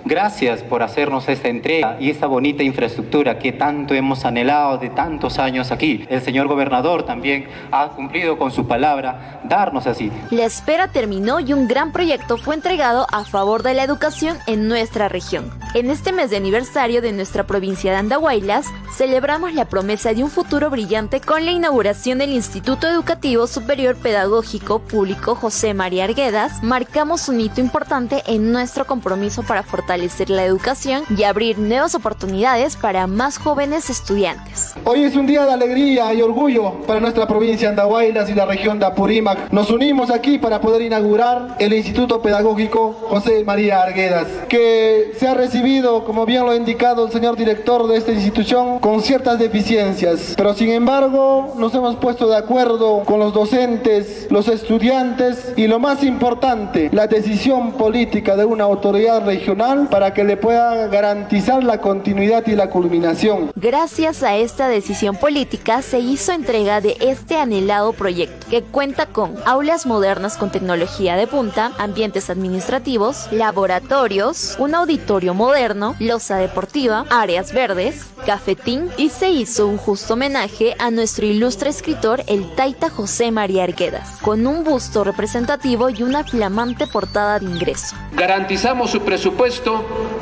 Gracias por hacernos esta entrega y esta bonita infraestructura que tanto hemos anhelado de tantos años aquí. El señor gobernador también ha cumplido con su palabra, darnos así. La espera terminó y un gran proyecto fue entregado a favor de la educación en nuestra región. En este mes de aniversario de nuestra provincia de Andahuaylas, celebramos la promesa de un futuro brillante con la inauguración del Instituto Educativo Superior Pedagógico Público José María Arguedas. Marcamos un hito importante en nuestro compromiso para fortalecer la educación y abrir nuevas oportunidades para más jóvenes estudiantes. Hoy es un día de alegría y orgullo para nuestra provincia de Andahuaylas y la región de Apurímac. Nos unimos aquí para poder inaugurar el Instituto Pedagógico José María Arguedas, que se ha recibido, como bien lo ha indicado el señor director de esta institución, con ciertas deficiencias. Pero sin embargo, nos hemos puesto de acuerdo con los docentes, los estudiantes y lo más importante, la decisión política de una autoridad regional para que le pueda garantizar la continuidad y la culminación. Gracias a esta decisión política se hizo entrega de este anhelado proyecto, que cuenta con aulas modernas con tecnología de punta, ambientes administrativos, laboratorios, un auditorio moderno, loza deportiva, áreas verdes, cafetín, y se hizo un justo homenaje a nuestro ilustre escritor, el Taita José María Arguedas, con un busto representativo y una flamante portada de ingreso. Garantizamos su presupuesto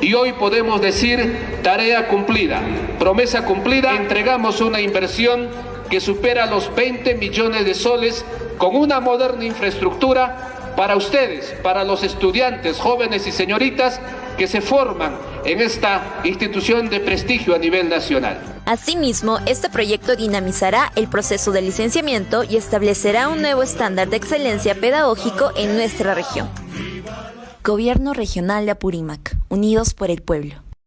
y hoy podemos decir tarea cumplida, promesa cumplida. Entregamos una inversión que supera los 20 millones de soles con una moderna infraestructura para ustedes, para los estudiantes, jóvenes y señoritas que se forman en esta institución de prestigio a nivel nacional. Asimismo, este proyecto dinamizará el proceso de licenciamiento y establecerá un nuevo estándar de excelencia pedagógico en nuestra región. Gobierno Regional de Apurímac, unidos por el pueblo.